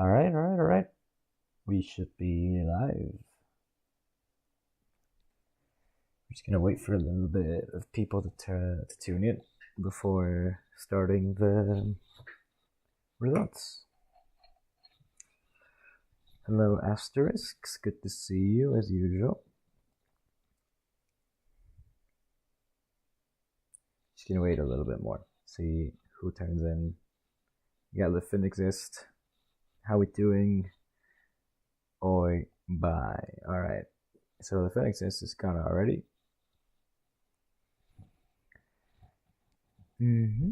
All right, all right, all right. We should be live. We're just gonna wait for a little bit of people to tune in before starting the results. Hello, Asterisks. Good to see you as usual. Just gonna wait a little bit more. See who turns in. You got the Fin Exist. How we doing? Oi, bye. All right. So the Fin Exist is kind of already. Mm-hmm.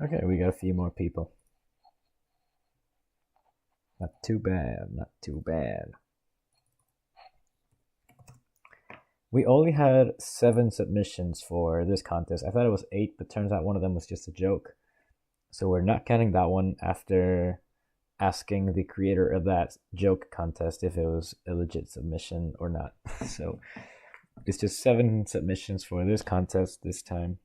Okay, we got a few more people. Not too bad, not too bad. We only had 7 submissions for this contest. I thought it was 8, but turns out one of them was just a joke. So we're not counting that one after asking the creator of that joke contest if it was a legit submission or not. So it's just 7 submissions for this contest this time,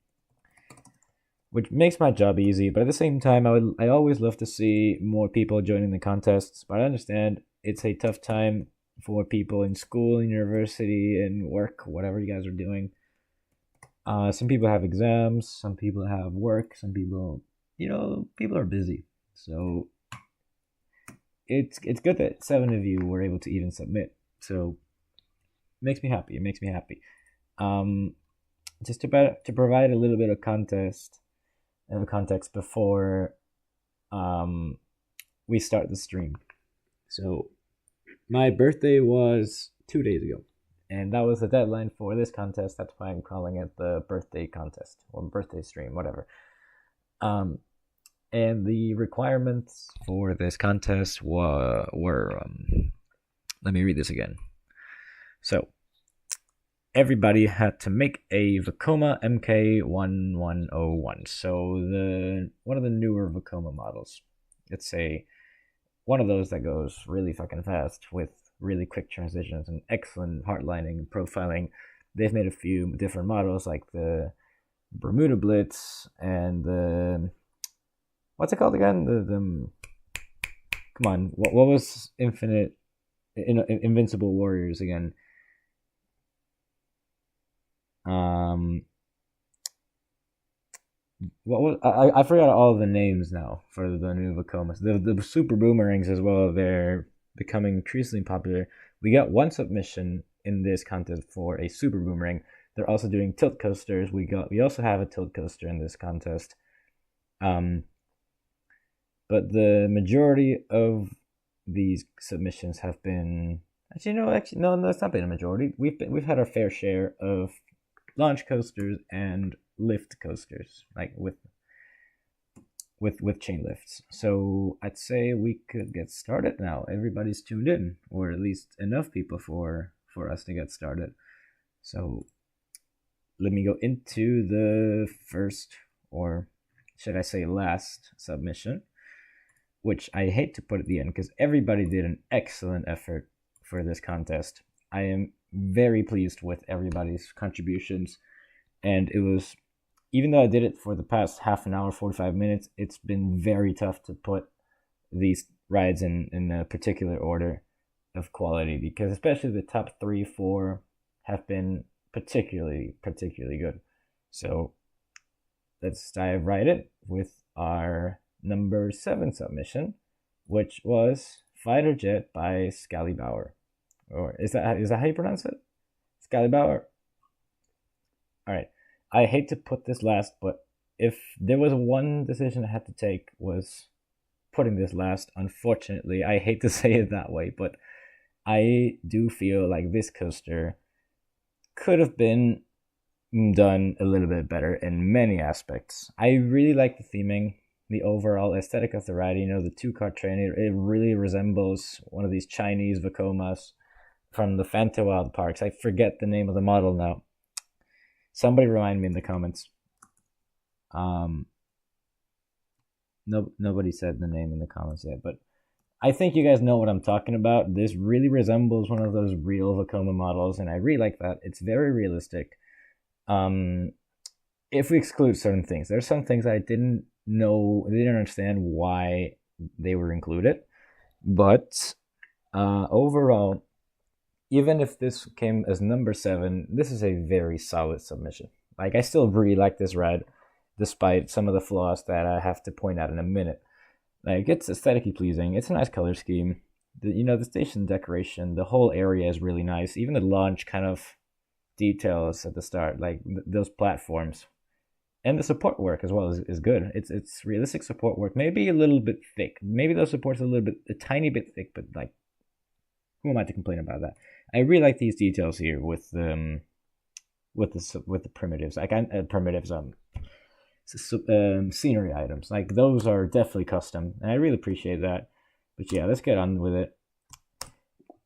which makes my job easy. But at the same time, I always love to see more people joining the contests. But I understand it's a tough time for people in school and university and work, whatever you guys are doing. Some people have exams, some people have work, some people, people are busy. So it's good that 7 of you were able to even submit. So it makes me happy. It makes me happy. Just to provide a little bit of context before we start the stream. So my birthday was 2 days ago, and that was the deadline for this contest. That's why I'm calling it the birthday contest or birthday stream, whatever. And the requirements for this contest were let me read this again. So everybody had to make a Vekoma MK1101. So one of the newer Vekoma models. It's one of those that goes really fucking fast with really quick transitions and excellent hardlining and profiling. They've made a few different models like the Bermuda Blitz and the, what's it called again? The come on, what was Invincible Warriors again? What was I forgot all the names now for the new Vekomas. The super boomerangs as well. They're becoming increasingly popular. We got 1 submission in this contest for a super boomerang. They're also doing tilt coasters. We also have a tilt coaster in this contest. But the majority of these submissions have been no, it's not been a majority. We've had our fair share of launch coasters and lift coasters, like with chain lifts. So I'd say we could get started now. Everybody's tuned in, or at least enough people for us to get started. So let me go into the first, or should I say last, submission, which I hate to put at the end because everybody did an excellent effort for this contest. I am very pleased with everybody's contributions, and it was, even though I did it for the past half an hour, 45 minutes, it's been very tough to put these rides in a particular order of quality, because especially the top 3, 4 have been particularly good. So let's dive right in with our number 7 submission, which was fighter jet by Scalibauer. Or is that how you pronounce it? Scalibauer. All right. I hate to put this last, but if there was one decision I had to take was putting this last. Unfortunately, I hate to say it that way, but I do feel like this coaster could have been done a little bit better in many aspects. I really like the theming, the overall aesthetic of the ride. You know, the two-cart train, it really resembles one of these Chinese Vacomas from the Fanta Wild parks. I forget the name of the model now. Somebody remind me in the comments. Nobody said the name in the comments yet, but I think you guys know what I'm talking about. This really resembles one of those real Vacoma models, and I really like that. It's very realistic. If we exclude certain things, there's some things I didn't understand why they were included, but overall, even if this came as number 7, this is a very solid submission. Like, I still really like this ride, despite some of the flaws that I have to point out in a minute. Like, it's aesthetically pleasing. It's a nice color scheme. The station decoration, the whole area is really nice. Even the launch kind of details at the start, like those platforms, and the support work as well is good. It's realistic support work. Maybe a little bit thick. Maybe those supports a tiny bit thick, but like, who am I to complain about that? I really like these details here with the primitives. Like scenery items. Like, those are definitely custom, and I really appreciate that. But yeah, let's get on with it.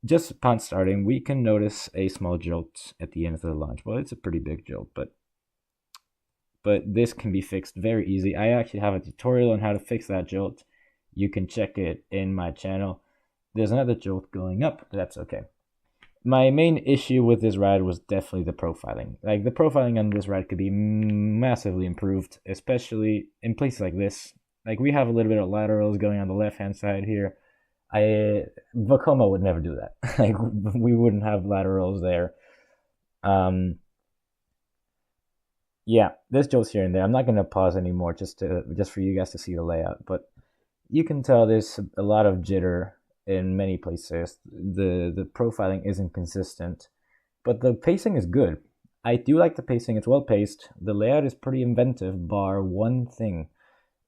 Just upon starting, we can notice a small jolt at the end of the launch. Well, it's a pretty big jolt, but this can be fixed very easy. I actually have a tutorial on how to fix that jolt. You can check it in my channel. There's another jolt going up, but that's okay. My main issue with this ride was definitely the profiling. Like, the profiling on this ride could be massively improved, especially in places like this. Like, we have a little bit of laterals going on the left-hand side here. Vacoma would never do that. Like, we wouldn't have laterals there. Yeah, there's jolts here and there. I'm not gonna pause anymore just for you guys to see the layout, but you can tell there's a lot of jitter in many places. The profiling isn't consistent, but the pacing is good. I do like the pacing. It's well paced. The layout is pretty inventive, bar one thing,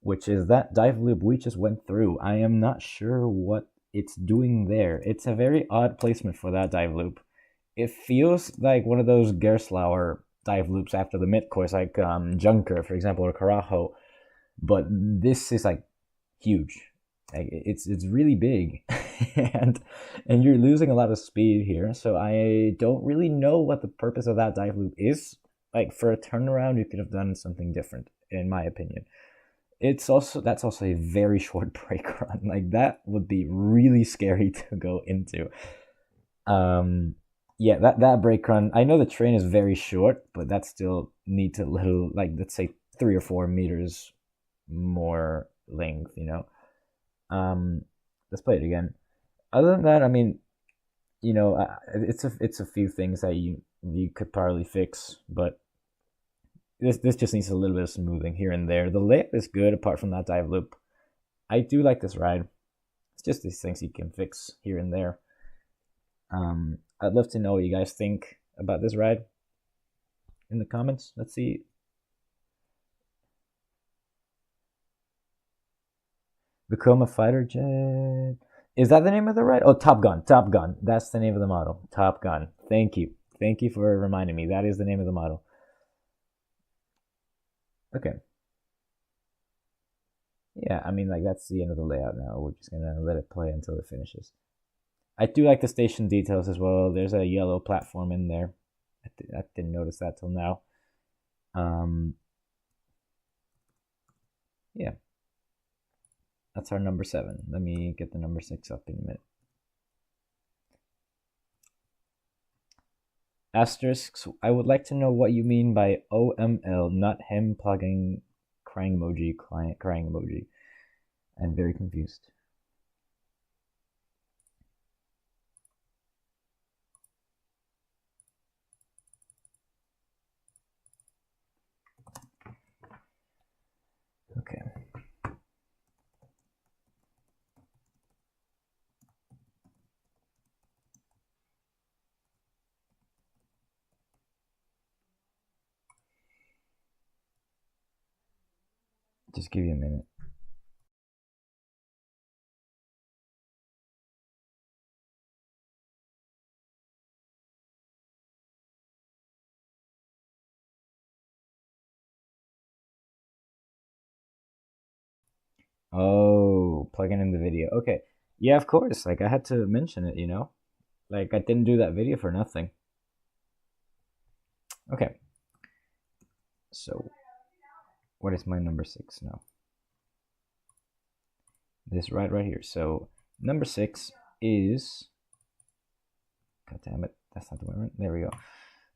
which is that dive loop we just went through. I am not sure what it's doing there. It's a very odd placement for that dive loop. It feels like one of those Gerstlauer dive loops after the mid-course, like Junker, for example, or Carajo. But this is like huge. Like, it's really big, and you're losing a lot of speed here. So I don't really know what the purpose of that dive loop is. Like, for a turnaround, you could have done something different, in my opinion. That's also a very short brake run. Like, that would be really scary to go into. Yeah, that brake run. I know the train is very short, but that still needs a little, like, let's say 3 or 4 meters more length. Let's play it again. Other than that, I mean, it's a few things that you could probably fix, but this just needs a little bit of smoothing here and there. The layout is good apart from that dive loop. I do like this ride. It's just these things you can fix here and there. I'd love to know what you guys think about this ride in the comments. Let's see. Vacoma Fighter Jet. Is that the name of the ride? Oh, Top Gun. Top Gun. That's the name of the model. Top Gun. Thank you. Thank you for reminding me. That is the name of the model. Okay. Yeah, I mean, like, that's the end of the layout now. We're just going to let it play until it finishes. I do like the station details as well. There's a yellow platform in there. I didn't notice that till now. Yeah. That's our number 7. Let me get the number 6 up in a minute. Asterisks, I would like to know what you mean by OML, not him plugging crying emoji, client crying emoji. I'm very confused. Okay. Just give you a minute. Oh, plugging in the video. Okay. Yeah, of course. Like, I had to mention it, you know? Like, I didn't do that video for nothing. Okay. So, what is my number 6 now? This right here. So, number 6 is... God damn it. That's not the one. There we go.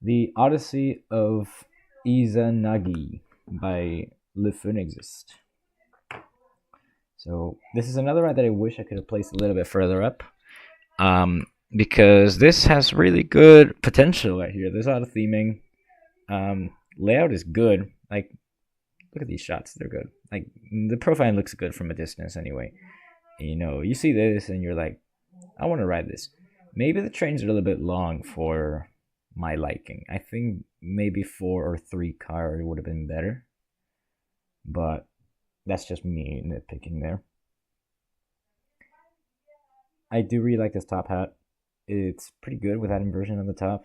The Odyssey of Izanagi by SOOBSCROOB. So this is another ride that I wish I could have placed a little bit further up, because this has really good potential right here. There's a lot of theming. Layout is good. Like, look at these shots; they're good. Like, the profile looks good from a distance anyway. You know, you see this and you're like, I want to ride this. Maybe the trains are a little bit long for my liking. I think maybe 4 or 3 car would have been better, but that's just me nitpicking there. I do really like this top hat. It's pretty good with that inversion on the top.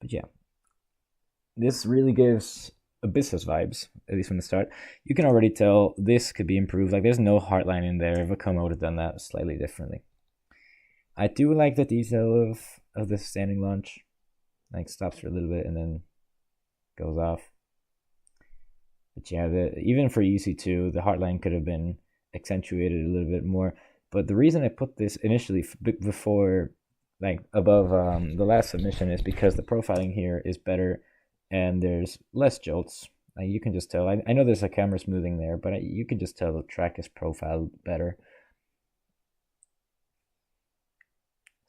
But yeah, this really gives Abyssus vibes, at least from the start. You can already tell this could be improved. Like, there's no heartline in there. Vekoma would have done that slightly differently. I do like the detail of the standing launch. Like, stops for a little bit and then goes off. But yeah, even for EC2, the heartline could have been accentuated a little bit more. But the reason I put this initially before, like, above the last submission is because the profiling here is better and there's less jolts. Like, you can just tell. I know there's a camera smoothing there, but you can just tell the track is profiled better.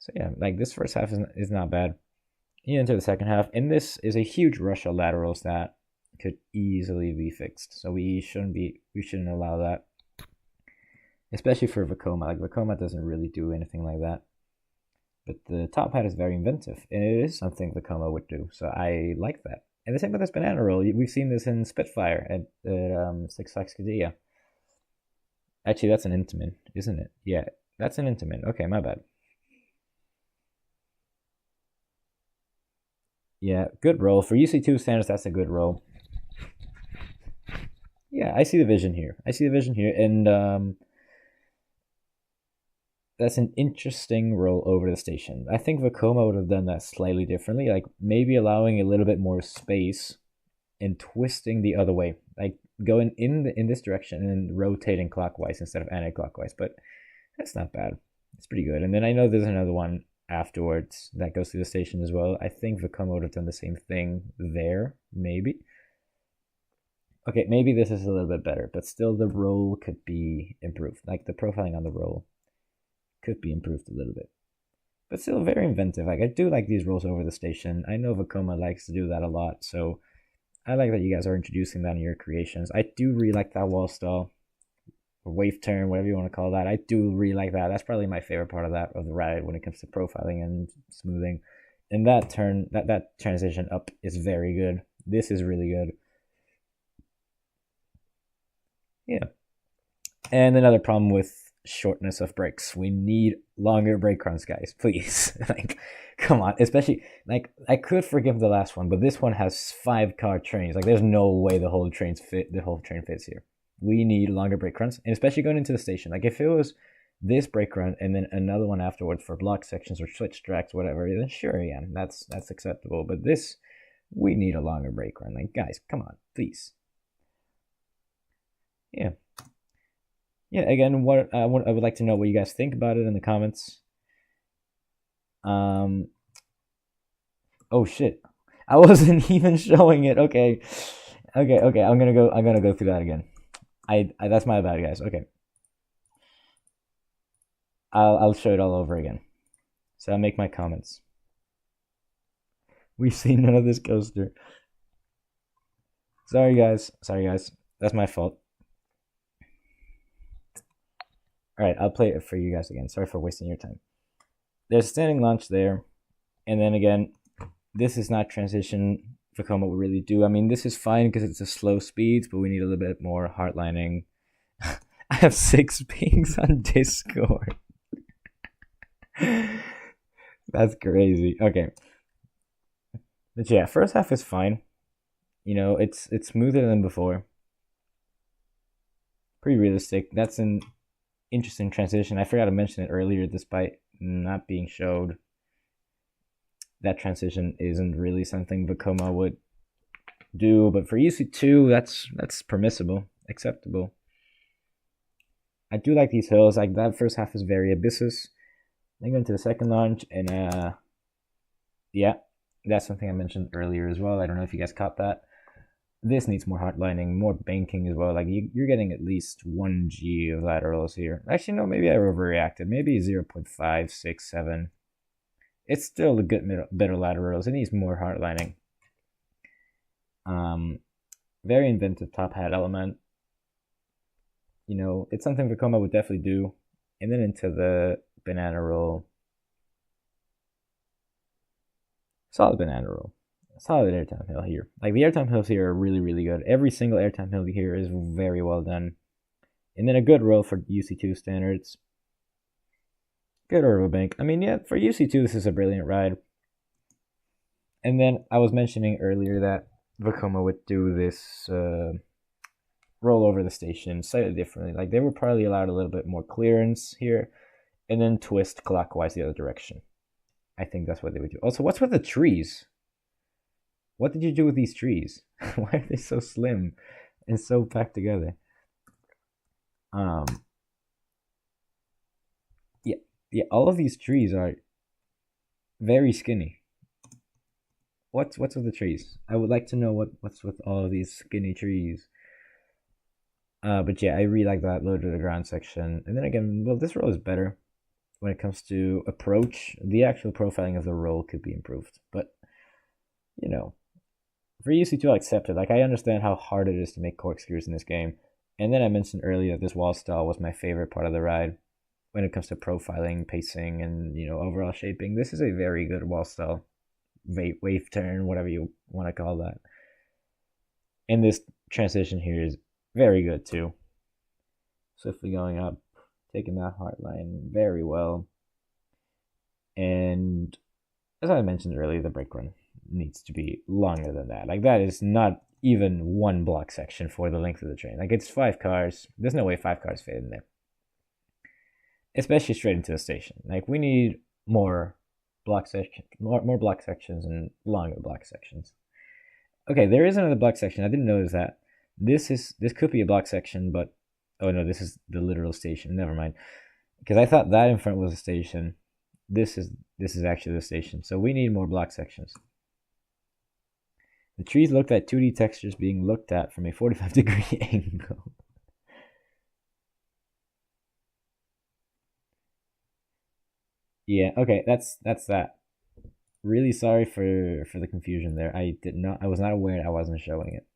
So yeah, like, this first half is not bad. You enter the second half, and this is a huge rush of laterals that could easily be fixed. So we shouldn't allow that, especially for Vekoma. Like, Vekoma doesn't really do anything like that. But the top hat is very inventive, and it is something Vekoma would do. So I like that. And the same with this banana roll. We've seen this in Spitfire at Six Flags Qiddiya. Actually, that's an Intamin, isn't it? Yeah, that's an Intamin. Okay, my bad. Yeah, good roll. For UC2 standards, that's a good roll. Yeah, I see the vision here. And that's an interesting roll over the station. I think Vekoma would have done that slightly differently, like maybe allowing a little bit more space and twisting the other way, like going in this direction and rotating clockwise instead of anti-clockwise. But that's not bad. It's pretty good. And then I know there's another one afterwards that goes to the station as well. I think Vekoma would have done the same thing there, maybe. Okay, maybe this is a little bit better, but still the roll could be improved. Like, the profiling on the roll could be improved a little bit. But still very inventive. Like, I do like these rolls over the station. I know Vekoma likes to do that a lot, so I like that you guys are introducing that in your creations. I do really like that wall stall, or wave turn, whatever you want to call that. I do really like that. That's probably my favorite part of the ride when it comes to profiling and smoothing. And that turn, that transition up is very good. This is really good. Yeah. And another problem with shortness of brakes. We need longer brake runs, guys. Please. Like, come on. Especially, like, I could forgive the last one, but this one has 5-car trains. Like, there's no way the whole train fits here. We need longer brake runs, and especially going into the station. Like, if it was this brake run and then another one afterwards for block sections or switch tracks, whatever, then sure, yeah, that's acceptable. But this, we need a longer brake run. Like, guys, come on, please. Yeah. Yeah, again, what I would like to know what you guys think about it in the comments. Oh shit, I wasn't even showing it. Okay. I'm gonna go through that again. I that's my bad, guys. Okay, I'll show it all over again. So I'll make my comments. We've seen none of this coaster. Sorry guys. That's my fault. Alright, I'll play it for you guys again. Sorry for wasting your time. There's a standing launch there. And then again, this is not transition Vekoma would really do. I mean, this is fine because it's a slow speed, but we need a little bit more hardlining. I have 6 pings on Discord. That's crazy. Okay. But yeah, first half is fine. You know, it's smoother than before. Pretty realistic. That's an interesting transition. I forgot to mention it earlier, despite not being showed. That transition isn't really something Vekoma would do, but for UC2, that's permissible, acceptable. I do like these hills. Like that first half is very Abyssus. Then go into the second launch, and yeah, that's something I mentioned earlier as well. I don't know if you guys caught that. This needs more hardlining, more banking as well. Like you're getting at least 1G of laterals here. Actually, no, maybe I overreacted. Maybe 0.567. It's still a good better laterals. It needs more hardlining. Very inventive top hat element. You know, it's something Vekoma would definitely do. And then into the banana roll. Solid banana roll. Solid airtime hill here. Like the airtime hills here are really, really good. Every single airtime hill here is very well done. And then a good roll for UC2 standards. Good orbital bank. I mean, yeah, for UC2, this is a brilliant ride. And then I was mentioning earlier that Vekoma would do this roll over the station slightly differently. Like they were probably allowed a little bit more clearance here, and then twist clockwise the other direction. I think that's what they would do. Also, what's with the trees? What did you do with these trees? Why are they so slim and so packed together? Yeah, all of these trees are very skinny. What's with the trees? I would like to know what's with all of these skinny trees. But yeah, I really like that low to the ground section. And then again, well, this roll is better when it comes to approach. The actual profiling of the roll could be improved, but you know, for UC2, I'll accept it. Like I understand how hard it is to make corkscrews in this game. And then I mentioned earlier that this wall stall was my favorite part of the ride when it comes to profiling, pacing, and overall shaping. This is a very good wall stall, wave turn, whatever you want to call that. And this transition here is very good too. Swiftly going up, taking that hard line very well. And as I mentioned earlier, the brake run needs to be longer than that. Like that is not even one block section for the length of the train. Like it's 5 cars. There's no way 5 cars fit in there. Especially straight into the station. Like we need more block sections, more block sections and longer block sections. Okay, there is another block section. I didn't notice that. This could be a block section, but oh no, this is the literal station. Never mind. Because I thought that in front was a station. This is actually the station. So we need more block sections. The trees looked at 2D textures being looked at from a 45-degree angle. Yeah, okay, that's that. Really sorry for the confusion there. I was not aware I wasn't showing it.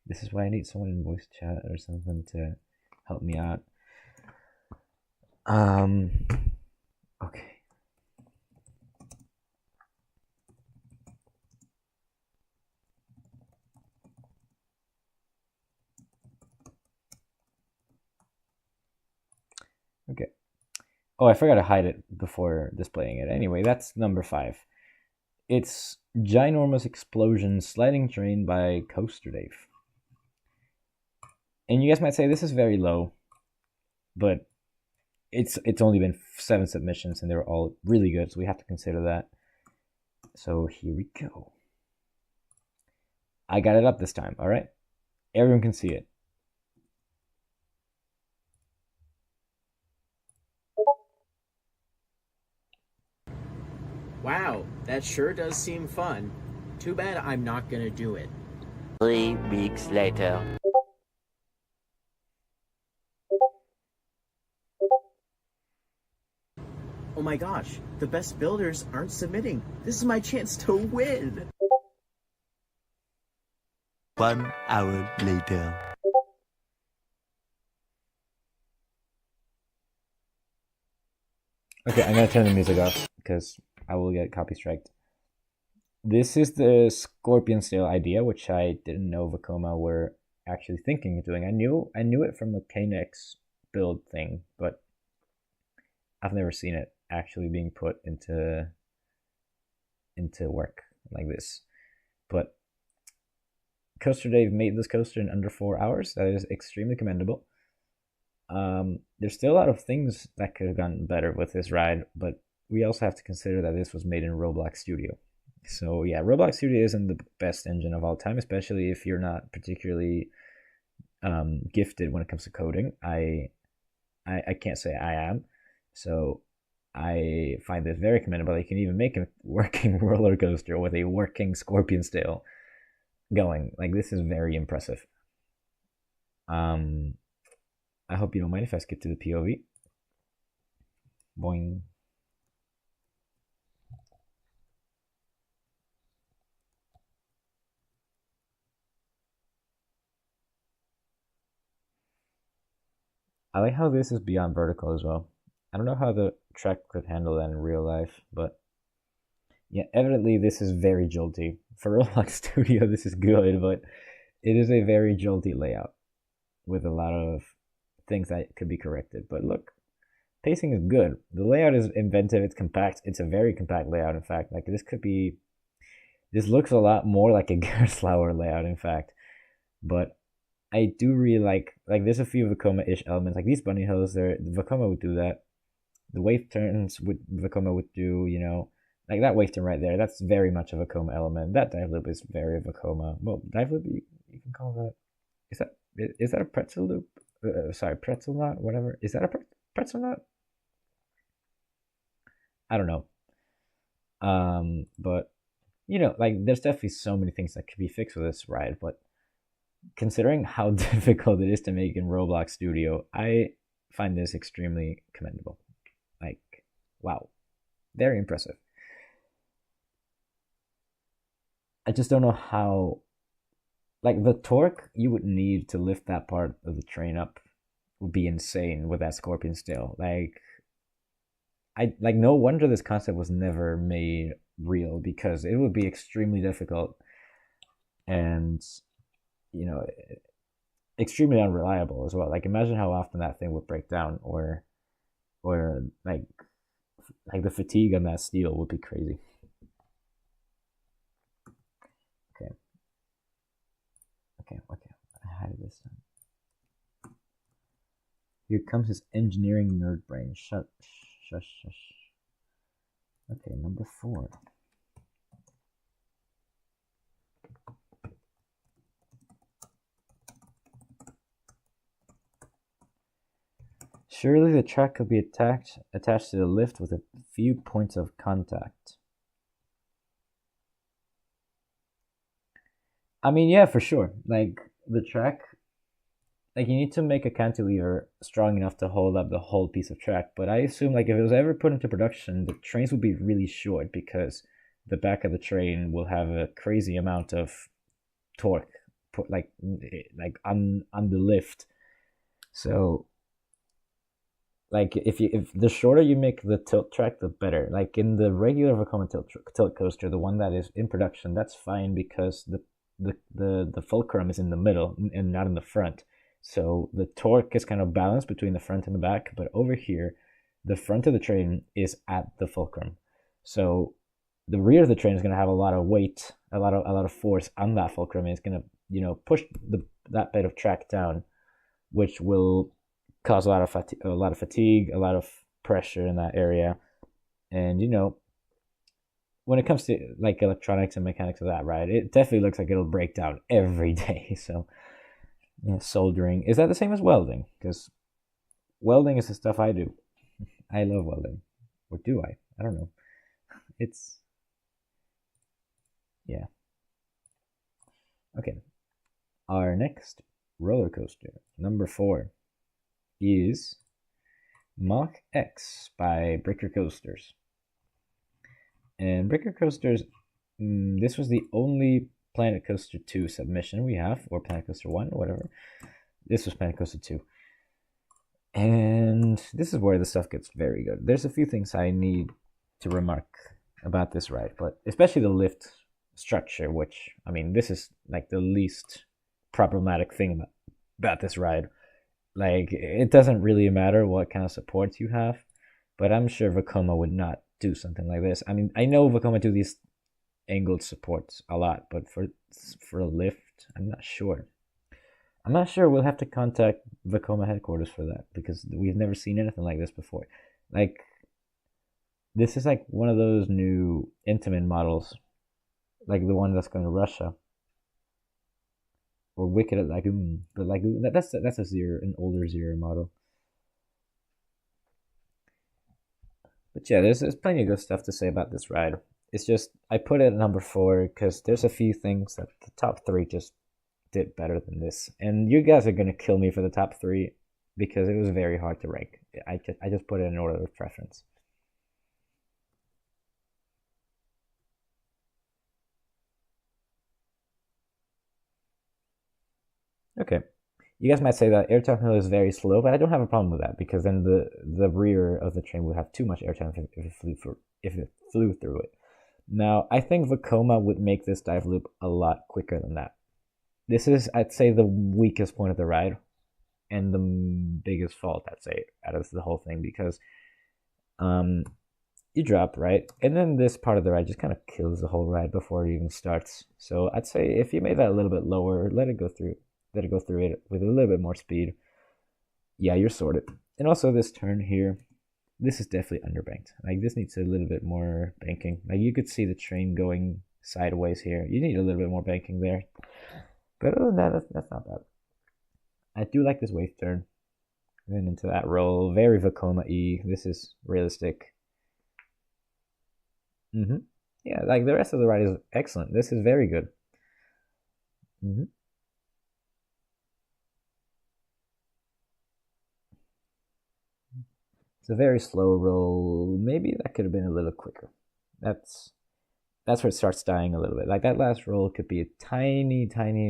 This is why I need someone in voice chat or something to help me out. Okay. Okay. Oh, I forgot to hide it before displaying it. Anyway, that's number 5. It's Ginormous Explosion Sliding Train by Coaster Dave. And you guys might say this is very low, but it's only been 7 submissions and they were all really good, so we have to consider that. So here we go. I got it up this time, all right? Everyone can see it. Wow, that sure does seem fun. Too bad I'm not gonna do it. 3 weeks later. Oh my gosh, the best builders aren't submitting. This is my chance to win. 1 hour later. Okay, I'm gonna turn the music off because I will get copy striked. This is the Scorpion Sail idea, which I didn't know Vekoma were actually thinking of doing. I knew it from the K-Nex build thing, but I've never seen it actually being put into work like this. But Coaster Dave made this coaster in under 4 hours. That is extremely commendable. There's still a lot of things that could have gotten better with this ride, but we also have to consider that this was made in Roblox Studio. So yeah, Roblox Studio isn't the best engine of all time, especially if you're not particularly gifted when it comes to coding. I can't say I am, so I find this very commendable. You can even make a working roller coaster with a working Scorpion Sail going. Like, this is very impressive. I hope you don't mind if I skip to the POV. Boing. I like how this is beyond vertical as well. I don't know how the track could handle that in real life, but yeah, evidently this is very jolty. For Roblox Studio, this is good, but it is a very jolty layout with a lot of things that could be corrected. But look, pacing is good. The layout is inventive. It's compact. It's a very compact layout. In fact, like this looks a lot more like a Gerstlauer layout. In fact, but I do really like there's a few Vekoma-ish elements. Like these bunny hills, the Vekoma would do that. The wave turns would Vekoma would do, like that wave turn right there. That's very much a Vekoma element. That dive loop is very Vekoma. Well, dive loop you can call that. Is that a pretzel loop? Sorry, pretzel knot, whatever. Is that a pretzel knot? I don't know. But like there's definitely so many things that could be fixed with this ride, but considering how difficult it is to make in Roblox Studio, I find this extremely commendable. Like, wow, very impressive. I just don't know how, like, the torque you would need to lift that part of the train up would be insane with that Scorpion Sail. No wonder this concept was never made real, because it would be extremely difficult and extremely unreliable as well. Like, imagine how often that thing would break down, or like the fatigue on that steel would be crazy. Okay. I had this done. Here comes his engineering nerd brain. Shush. Okay, number 4. Surely the track could be attached to the lift with a few points of contact. I mean, yeah, for sure. Like, the track, like, you need to make a cantilever strong enough to hold up the whole piece of track. But I assume, like, if it was ever put into production, the trains would be really short, because the back of the train will have a crazy amount of torque, like on the lift. So, like, if the shorter you make the tilt track, the better. Like in the regular Vekoma tilt coaster, the one that is in production, that's fine, because the fulcrum is in the middle and not in the front. So the torque is kind of balanced between the front and the back. But over here, the front of the train is at the fulcrum. So the rear of the train is going to have a lot of weight, a lot of force on that fulcrum, and it's going to push that bit of track down, which will cause a lot of fatigue, a lot of pressure in that area. And when it comes to like electronics and mechanics of that ride, it definitely looks like it'll break down every day. So yeah, soldering, is that the same as welding? Because welding is the stuff I do. I love welding. Or do I? I don't know. It's, yeah. Okay. Our next roller coaster, number 4, is Mach X by Bricker Coasters. And Bricker Coasters, this was the only Planet Coaster 2 submission we have, or Planet Coaster 1, whatever. This was Planet Coaster 2. And this is where the stuff gets very good. There's a few things I need to remark about this ride, but especially the lift structure, which, I mean, this is like the least problematic thing about this ride. Like, it doesn't really matter what kind of supports you have, but I'm sure Vekoma would not do something like this. I mean, I know Vekoma do these angled supports a lot, but for a lift, I'm not sure. I'm not sure. We'll have to contact Vekoma headquarters for that because we've never seen anything like this before. Like, this is like one of those new Intamin models, like the one that's going to Russia, or Wicked at Lagoon. But Lagoon, that's a an older Zero model. But yeah, there's plenty of good stuff to say about this ride. It's just I put it at number 4 because there's a few things that the top 3 just did better than this, and you guys are gonna kill me for the top 3 because it was very hard to rank. I just put it in order of preference. Okay. You guys might say that airtime hill is very slow, but I don't have a problem with that because then the rear of the train would have too much airtime if it flew through it. Now, I think Vekoma would make this dive loop a lot quicker than that. This is, I'd say, the weakest point of the ride and the biggest fault, I'd say, out of the whole thing because you drop, right? And then this part of the ride just kind of kills the whole ride before it even starts. So I'd say if you made that a little bit lower, let it go through it with a little bit more speed. Yeah, you're sorted. And also this turn here, this is definitely underbanked. Like, this needs a little bit more banking. Like, you could see the train going sideways here. You need a little bit more banking there. But other than that, that's not bad. I do like this wave turn. Then into that roll. Very Vekoma E. This is realistic. Yeah, like the rest of the ride is excellent. This is very good. It's a very slow roll. Maybe that could have been a little quicker. That's where it starts dying a little bit. Like, that last roll could be a tiny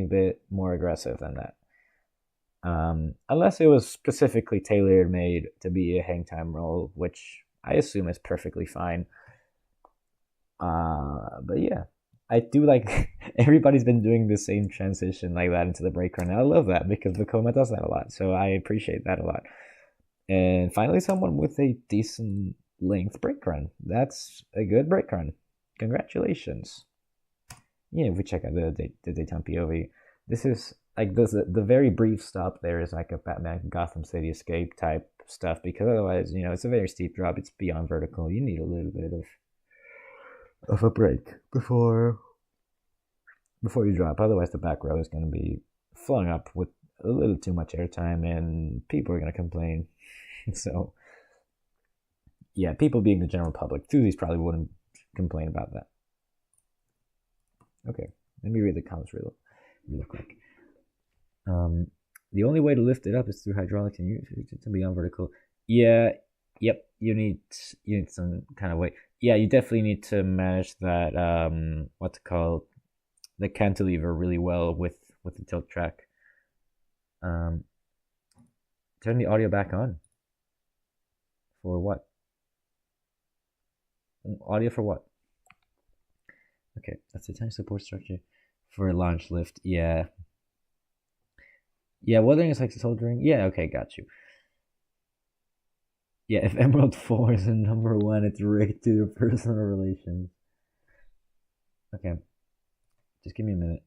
bit more aggressive than that. Unless it was specifically tailored made to be a hang time roll, which I assume is perfectly fine. But yeah, I do like everybody's been doing the same transition like that into the brake run. I love that because Vekoma does that a lot, so I appreciate that a lot. And finally, someone with a decent length brake run. That's a good brake run. Congratulations. Yeah, if we check out the daytime POV, this is like the very brief stop there is like a Batman Gotham City escape type stuff because otherwise, it's a very steep drop. It's beyond vertical. You need a little bit of a break before you drop. Otherwise, the back row is going to be flowing up with a little too much airtime, and people are going to complain. So, yeah, people being the general public, 2Ds probably wouldn't complain about that. Okay, let me read the comments real quick. The only way to lift it up is through hydraulics and to be on vertical. Yeah, yep. You need some kind of way. Yeah, you definitely need to manage that. What's it called? The cantilever really well with the tilt track. Turn the audio back on. For what? Audio for what? Okay, that's the tiny support structure for a launch lift. Yeah. Yeah, weathering is like soldering. Yeah, okay, got you. Yeah, if Emerald 4 is a number 1, it's rigged to your personal relations. Okay. Just give me a minute.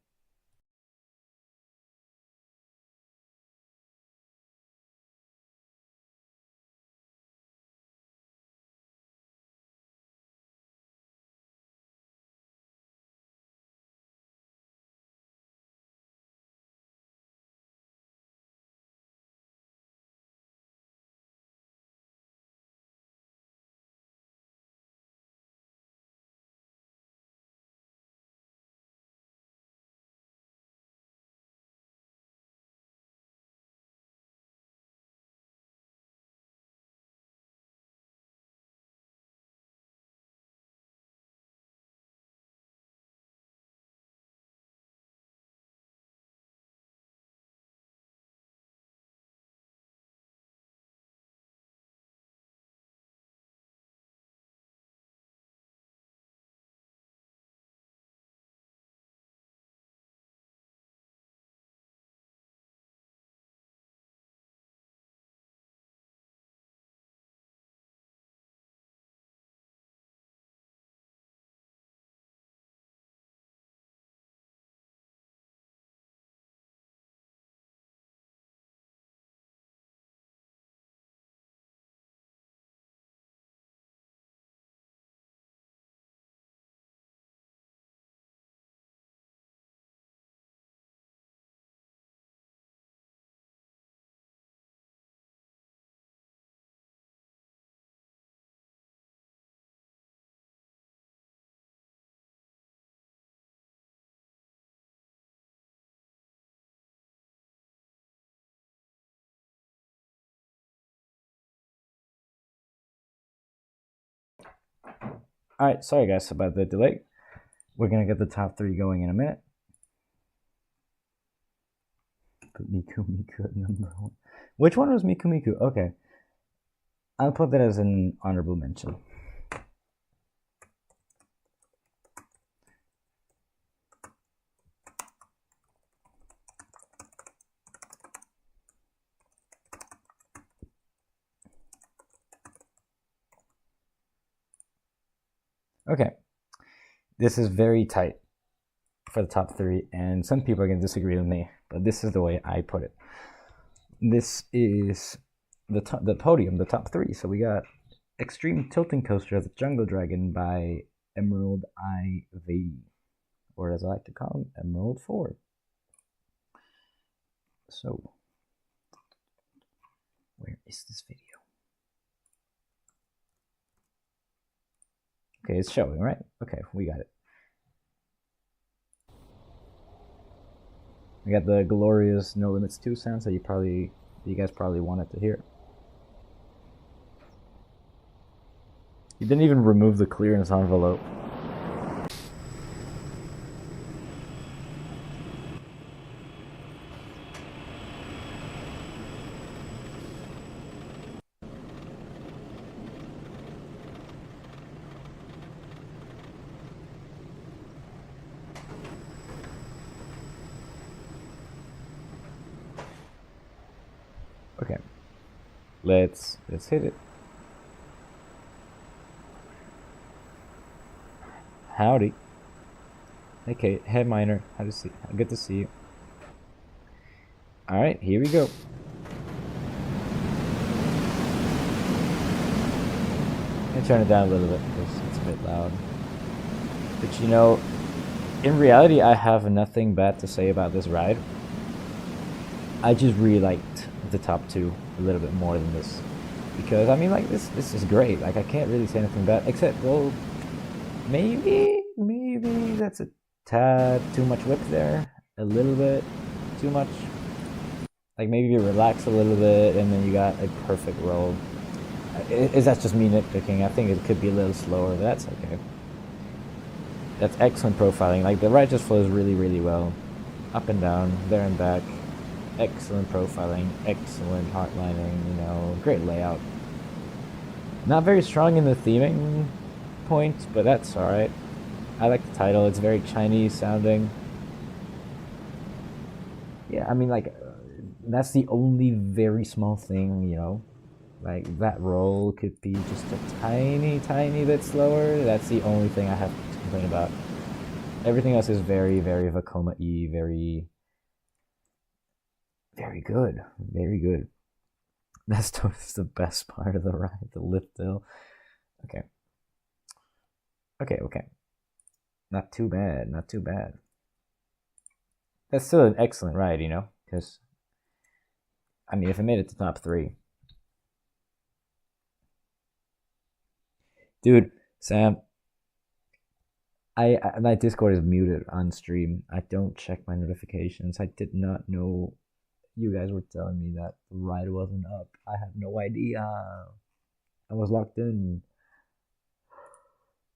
Alright, sorry guys about the delay. We're gonna get the top 3 going in a minute. Put Miku Miku at number 1. Which one was Miku Miku? Okay. I'll put that as an honorable mention. Okay. This is very tight for the top 3, and some people are going to disagree with me, but this is the way I put it. This is the podium, the top 3. So we got Extreme Tilting Coaster of the Jungle Dragon by Emerald IV, or as I like to call him, Emerald 4. So, where is this video? Okay, it's showing, right? Okay, we got it. We got the glorious No Limits 2 sound, so you guys probably wanted to hear. He didn't even remove the clearance envelope. Okay, let's hit it. Howdy. Okay, Head Miner, good to see you. All right, here we go. I'm gonna turn it down a little bit because it's a bit loud. But you know, in reality, I have nothing bad to say about this ride. I just really liked the top 2 a little bit more than this, because I mean, like, this is great. Like, I can't really say anything bad, except, well, maybe that's a tad too much whip there, a little bit too much. Like, maybe you relax a little bit and then you got a perfect roll. Is that just me nitpicking? I think it could be a little slower, but that's okay. That's excellent profiling. Like, the ride just flows really, really well, up and down, there and back. Excellent profiling, excellent heartlining, you know, great layout. Not very strong in the theming points, but that's alright. I like the title, it's very Chinese sounding. Yeah, I mean, like, that's the only very small thing, you know. Like, that roll could be just a tiny, tiny bit slower. That's the only thing I have to complain about. Everything else is very, very Vekoma-y, very good. Very good. That's the best part of the ride, the lift hill. Okay. Okay. Not too bad, not too bad. That's still an excellent ride, you know? Because, I mean, if it made it to top 3. Dude, Sam, my Discord is muted on stream. I don't check my notifications. I did not know you guys were telling me that the ride wasn't up. I had no idea. I was locked in.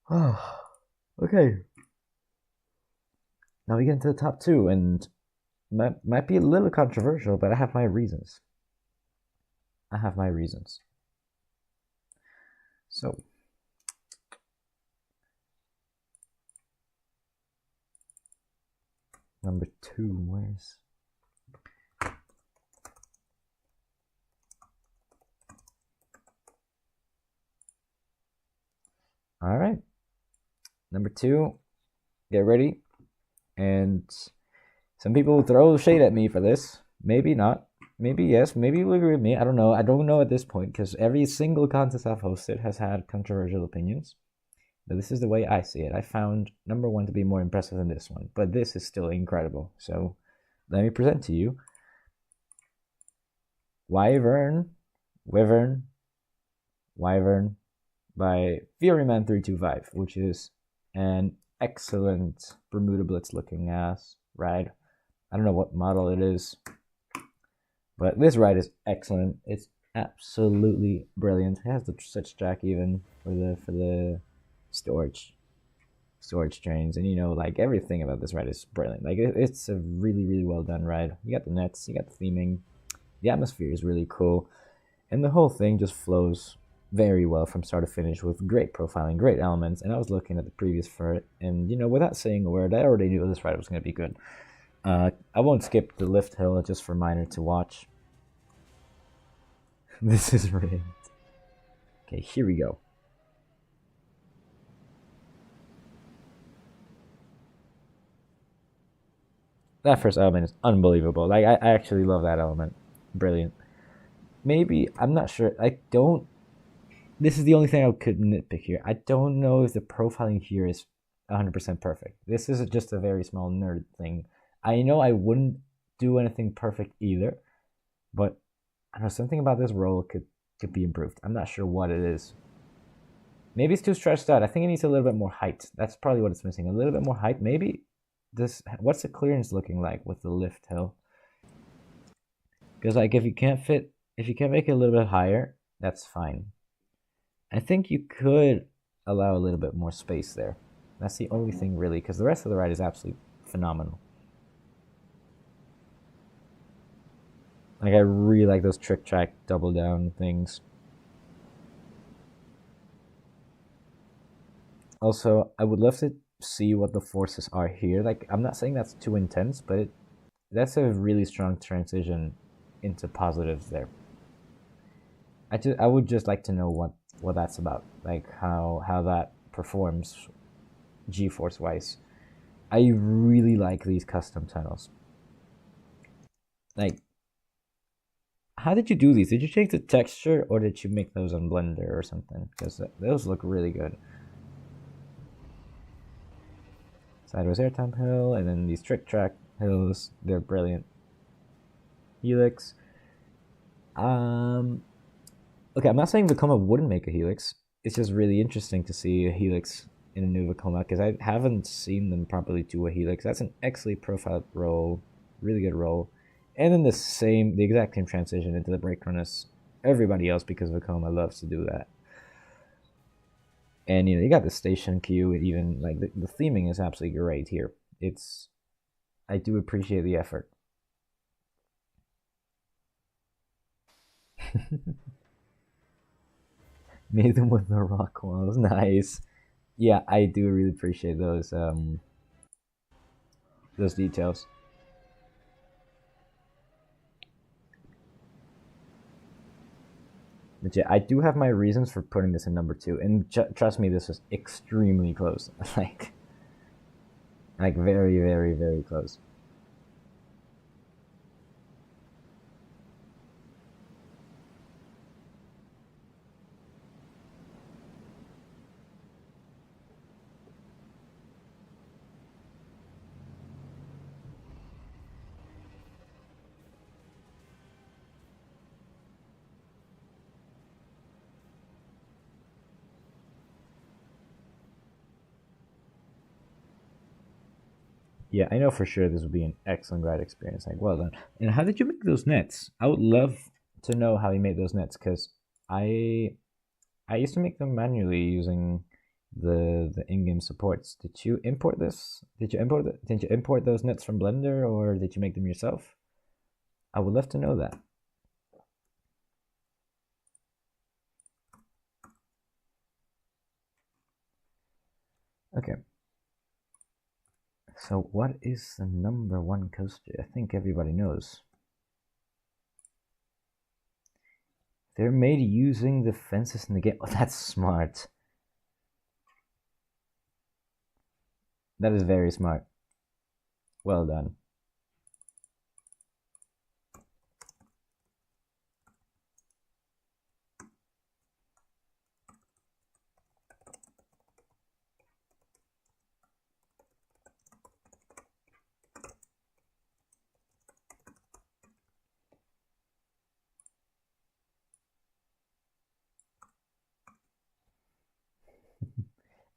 Oh, okay. Now we get into the top 2, and might be a little controversial, but I have my reasons. So, number 2, where's... All right. Number 2, get ready. And some people will throw shade at me for this. Maybe not. Maybe yes. Maybe you'll agree with me. I don't know. I don't know at this point, because every single contest I've hosted has had controversial opinions. But this is the way I see it. I found number 1 to be more impressive than this one. But this is still incredible. So let me present to you Wyvern by Furyman325, which is an excellent Bermuda Blitz looking ass ride. I don't know what model it is, but this ride is excellent. It's absolutely brilliant. It has the switch jack even for the storage trains, and you know, like everything about this ride is brilliant. Like it's a really really well done ride. You got the nets, you got the theming, the atmosphere is really cool, and the whole thing just flows very well from start to finish with great profiling, great elements. And I was looking at the previews for it, and you know, without saying a word, I already knew this ride was going to be good. I won't skip the lift hill just for Minor to watch. This is rigged. Okay, here we go. That first element is unbelievable. Like I actually love that element. Brilliant. Maybe I'm not sure. I don't. This is the only thing I could nitpick here. I don't know if the profiling here is 100% perfect. This is just a very small nerd thing. I know I wouldn't do anything perfect either, but I don't know, something about this roll could be improved. I'm not sure what it is. Maybe it's too stretched out. I think it needs a little bit more height. That's probably what it's missing. A little bit more height. Maybe this. What's the clearance looking like with the lift hill? Because like if you can't make it a little bit higher, that's fine. I think you could allow a little bit more space there. That's the only thing really, because the rest of the ride is absolutely phenomenal. Like I really like those trick track double down things. Also, I would love to see what the forces are here. Like I'm not saying that's too intense, but that's a really strong transition into positives there. I would just like to know what that's about, like how that performs G-force wise. I really like these custom tunnels. Like, how did you do these? Did you change the texture or did you make those on Blender or something? Because those look really good. Sideways airtime hill, and then these trick track hills, they're brilliant. Helix. Okay, I'm not saying Vekoma wouldn't make a Helix. It's just really interesting to see a Helix in a new Vekoma because I haven't seen them properly do a Helix. That's an excellent profiled roll, really good roll, and then the exact same transition into the brake run as everybody else because Vekoma loves to do that. And you know, you got the station queue. It even like the theming is absolutely great here. I do appreciate the effort. Made them with the rock walls. Nice. Yeah, I do really appreciate those details. But yeah, I do have my reasons for putting this in number 2, and trust me, this was extremely close. like very, very, very close. Yeah, I know for sure this would be an excellent ride experience. Like, well done. And how did you make those nets? I would love to know how you made those nets because I used to make them manually using the in-game supports. Did you import this? Did you import those nets from Blender or did you make them yourself? I would love to know that. Okay. So what is the number 1 coaster? I think everybody knows. They're made using the fences in the game. Oh, that's smart. That is very smart. Well done.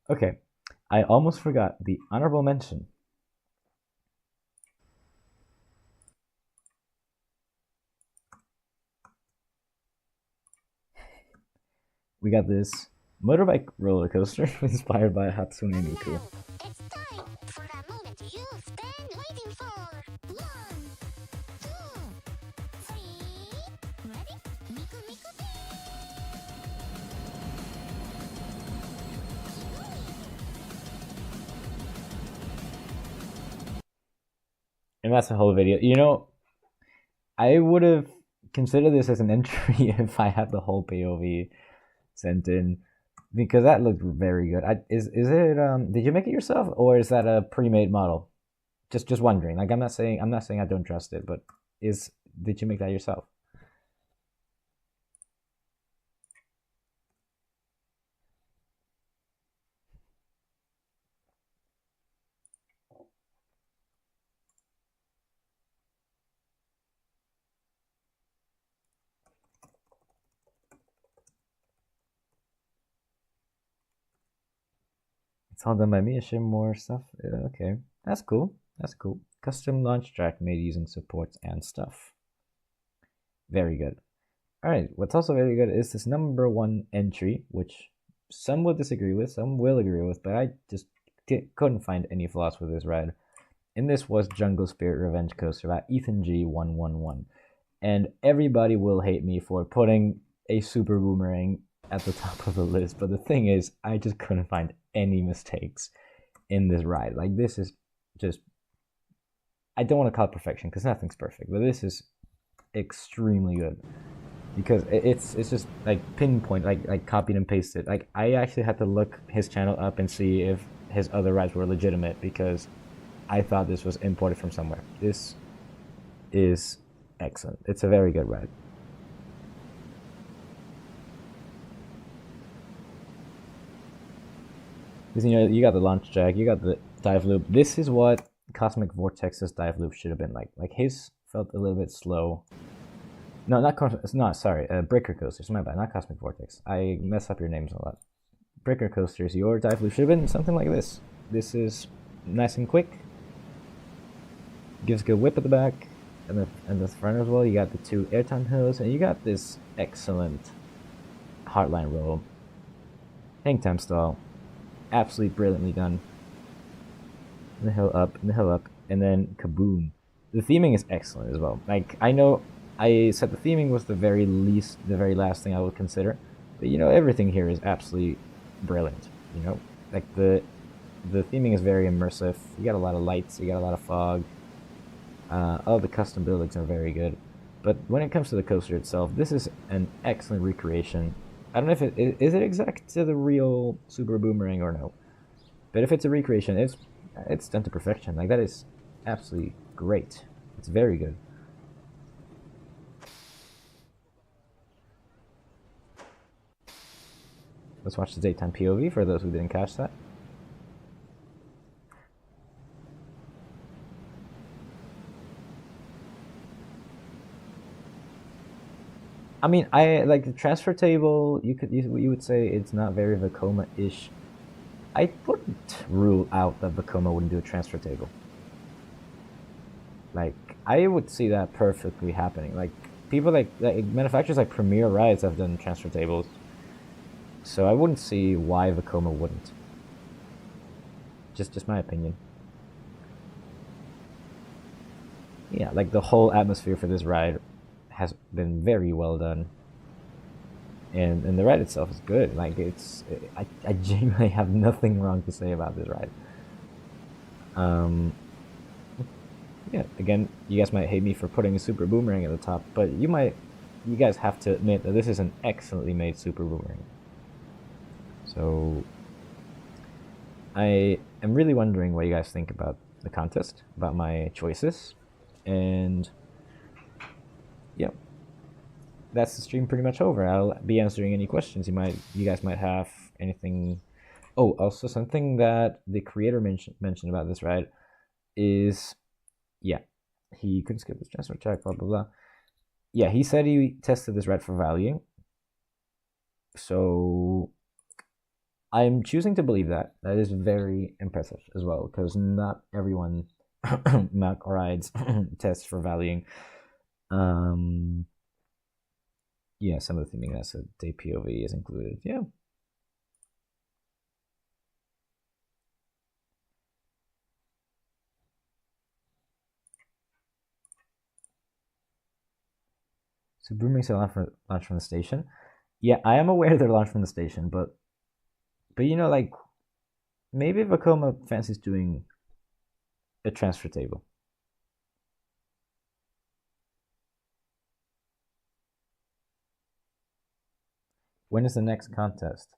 Okay, I almost forgot the honorable mention. We got this Motorbike roller coaster inspired by Hatsune Miku. It's time for that moment you've been waiting for. 1, 2, 3. Ready? Miku Miku. And that's the whole video. You know, I would have considered this as an entry if I had the whole POV sent in, because that looked very good. Is it did you make it yourself, or is that a pre-made model? Just wondering. Like, I'm not saying I don't trust it, but did you make that yourself? It's all done by me. Share more stuff. Okay, that's cool. That's cool. Custom launch track made using supports and stuff. Very good. All right. What's also very good is this number 1 entry, which some will disagree with, some will agree with, but I just couldn't find any flaws with this ride. And this was Jungle Spirit Revenge Coaster by Ethan G111. And everybody will hate me for putting a Super Boomerang at the top of the list, but the thing is, I just couldn't find any mistakes in this ride. Like, this is just, I don't want to call it perfection because nothing's perfect, but this is extremely good because it's just like pinpoint, like copied and pasted. Like, I actually had to look his channel up and see if his other rides were legitimate because I thought this was imported from somewhere. This is excellent. It's a very good ride. Because, you know, you got the launch jack, you got the dive loop. This is what Cosmic Vortex's dive loop should have been like. Like, his felt a little bit slow. No, not sorry. Breaker Coasters, my bad. Not Cosmic Vortex. I mess up your names a lot. Breaker Coasters, your dive loop should have been something like this. This is nice and quick. Gives a good whip at the back and the front as well. You got the 2 airtime hills, and you got this excellent hardline roll. Hang time stall. Absolutely brilliantly done. And the hill up, and the hill up, and then kaboom. The theming is excellent as well. Like, I know I said the theming was the very last thing I would consider, but, you know, everything here is absolutely brilliant. You know, like the theming is very immersive. You got a lot of lights, you got a lot of fog. All the custom buildings are very good, but when it comes to the coaster itself, this is an excellent recreation. I don't know if is it exact to the real Super Boomerang or no, but if it's a recreation, it's done to perfection. Like, that is absolutely great. It's very good. Let's watch the daytime POV for those who didn't catch that. I mean, I like the transfer table. You would say it's not very Vekoma-ish. I wouldn't rule out that Vekoma wouldn't do a transfer table. Like, I would see that perfectly happening. Like, people like manufacturers like Premier Rides have done transfer tables, so I wouldn't see why Vekoma wouldn't. Just my opinion. Yeah, like the whole atmosphere for this ride has been very well done, and the ride itself is good. Like, I genuinely have nothing wrong to say about this ride. Yeah, again, you guys might hate me for putting a Super Boomerang at the top, but you guys have to admit that this is an excellently made Super Boomerang. So I am really wondering what you guys think about the contest, about my choices, and yeah, that's the stream pretty much over. I'll be answering any questions you guys might have. Anything. Oh, also something that the creator mentioned about this ride is, yeah, he couldn't skip his transfer check, blah blah blah. Yeah, he said he tested this ride for value. So I'm choosing to believe that. That is very impressive as well, because not everyone Mac rides tests for valuing. Yeah, some of the theming that's a day POV is included. Yeah. So Broomings are launched from the station. Yeah, I am aware they're launched from the station, but you know, like maybe Vekoma fancies doing a transfer table. When is the next contest?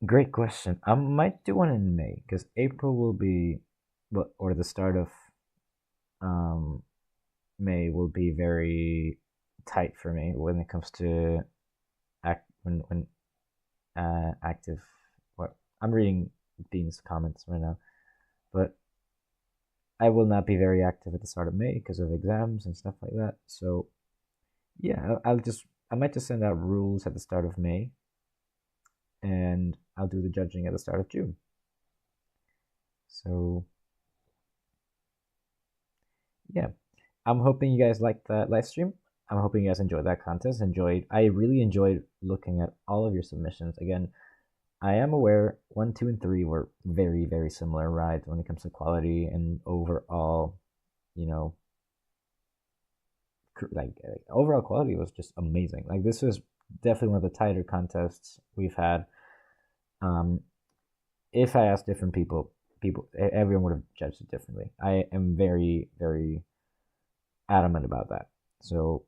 Great question. I might do one in May because April will be, or the start of May will be very tight for me when it comes to active. What I'm reading Bean's comments right now, but I will not be very active at the start of May because of exams and stuff like that. So yeah, I might just send out rules at the start of May, and I'll do the judging at the start of June. So yeah, I'm hoping you guys liked that live stream. I'm hoping you guys enjoyed that contest. I really enjoyed looking at all of your submissions. Again, I am aware 1, 2, and 3 were very, very similar rides when it comes to quality and overall, you know, like overall quality was just amazing. Like this was definitely one of the tighter contests we've had. If I asked different people, everyone would have judged it differently. I am very, very adamant about that. So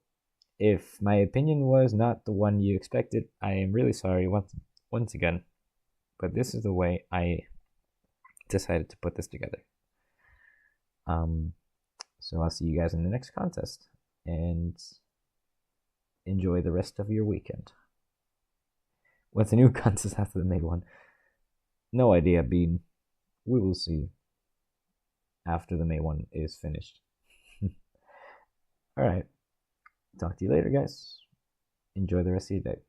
if my opinion was not the one you expected, I am really sorry once again. But this is the way I decided to put this together. So I'll see you guys in the next contest, and enjoy the rest of your weekend. What's the new contest after the May one? No idea, Bean. We will see after the May one is finished. All right. Talk to you later, guys. Enjoy the rest of your day.